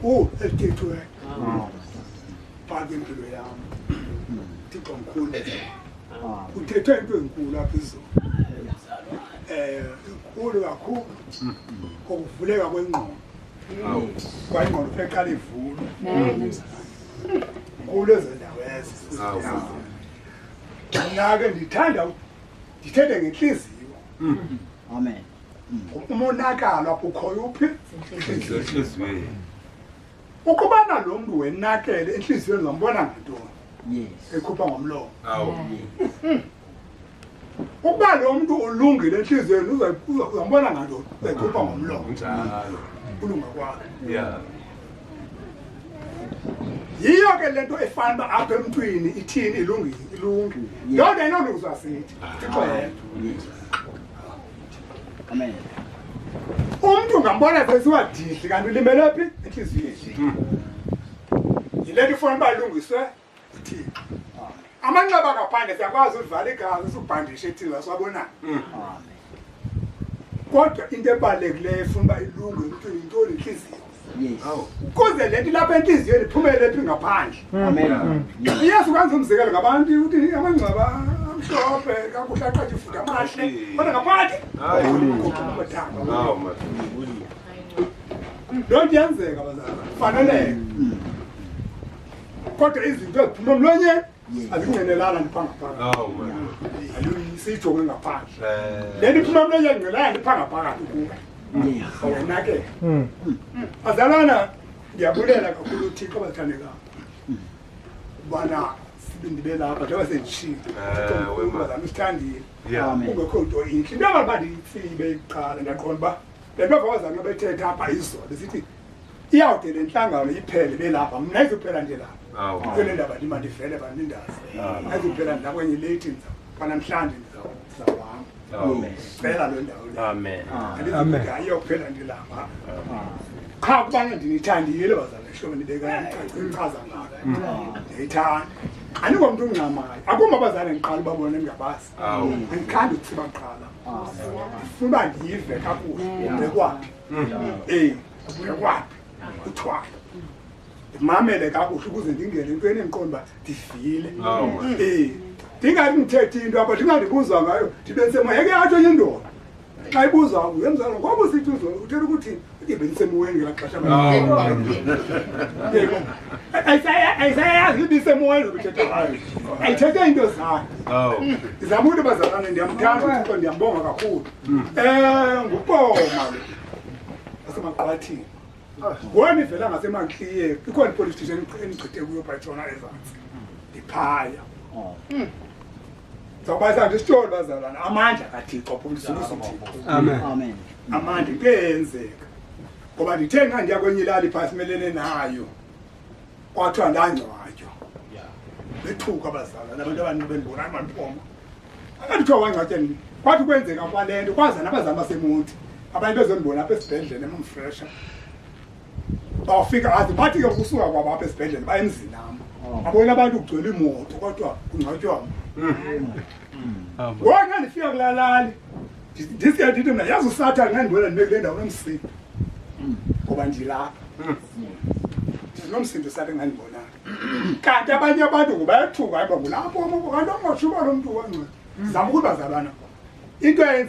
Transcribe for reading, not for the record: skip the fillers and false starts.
Oh, elithethwe phakathi empilo yami Thixo mkhulu uthethwe into enkulu apha izolo inkulu kakhulu ukuvuleka kwengqondo kwayingqondo feqala ivulwe kulo ezendawo ezi nake ndithanda ndithethe ngenhliziyo Amen. umonakalo apho ukhoyo uphi enhliziyweni ukubana lo muntu wenakele enhliziyweni ngambona ngantoni Yes. ekhupha ngomlomo Yes. ukuba lo muntu ulungile enhliziyweni uzambona ngantoni ekhupha ngomlomo njalo kulunga kwakhe yeah yiyo ke lento efana apha emntwini ithini ilungi yonke enoluzwa sithi Thixo yena Amen. umuntu ngambona sesiwadidli kanti ulimele phi enhliziyweni yilento ifuna uba ilungiswe uthini amanxeba ngaphandle siyakwazi ulivala igazi usubhandishe ethini swabona Amen. kodwa into ebalulekileyo efuna uba ilunge emntwini yintoni inhliziyo Yes. kuze lento lapha enhliziyweni iphumele phi ngaphandle Amen. Yes. iyesu kwenza umzekelo ngabantu ukuthi amangcwaba amhlophe kakuhle aqatshe ifuthi amahle kodwa ngaphakathi awu loo nto yenzeka bazala faneleke kodwa izinto eziphuma emlonyeni azinqenelana ndipha ngaphakathi awu siyijongwe ngaphandle le nto iphuma emlonyeni ngcelayo ndipha ngaphakathi kuwe Yes. wena ke bazalwana ndiyabulela kakhulu uthixo abazithandekayo ubana ndibe lapha njengoba sendishilo bazama isithandile yeah Amen. kungekho nto inhle into angaba ndiyitsibe iqala ndiyaqonda uba le nto abazana bethetha apha izolo besithi iyawude le nhlangano iphele belapha mna izophela nje lapha awu kule ndaba ndima ndivele banindazi ayizophela ndakwenye late kwanamhlanje ndizawuhamba amen cela loo ndawo leyo amen andizokuthi ayiyophela ndilapha qha kubana ndinithandile bazana hlobo ndibekaichaza ngalo ndiyayithanda andingomntu ungxamayo akuma abazane ndiqala ubabona ndingabazi awu andikhandi ukutsiba kuqala ndifuna uba ndiyive kakuhle bekwaphi bekwaphi kuthiwayo ndimamele kakuhle ukuze ndingene entweni endiqonda uba ndivile awu ndingathi ndithethe into apha ndingandibuzwa ngayo ndibe ndisemoya ke yatsho enye indoda xa ibuzwa nguye mzalo ngoba usithi uthetha ukuthi ibe ndisemoyeni ngelaa xesha ayisayazi ibisemoyeni zokuthetha ngayo ayithethe into zayo awu ndizama ukuthi bazalane ndiyamthanda uthixo ndiyambonga kakhulu ngupoma lo asemaqwathini ngona ivela ngasemakliye ikhona ipolice station endichithe kuyo phayitshona ezantsi ndiphaya zawubaza nje isitoli bazalwana amandla kaThixo phumzulusa uThixo Amen. amandla into eyenzeka ngoba ndithe nxa ndiya kwenye ilali phasi melene nayo kwathiwa ndangcwatywa bethuka abazalwana abantu abaninzi bendibona mandiphoma akandithiwa wangcwatywa kwathi kwenzeka kwale nto kwaza nabazali basemonti abantu bezondibona apha esibhedlele emfresha bawufika azi bathi ke kusuka kwabo apha esibhedlele baye emzini nam babona abantu kugcwele imoto kodwa kungcwatywa wona ndifika kulaa lali ndisiya ndithi mna yazi usathane ngandibona ndibe kule ndawo nomsindo ngoba ndilapha ndinomsindo sathi ngandibonanga kanti abanye abantu ngobayathuka hayi ba ngulapho kanti ongotshuba lo mntu wangcwele zama ukuthi bazalwana into eyenza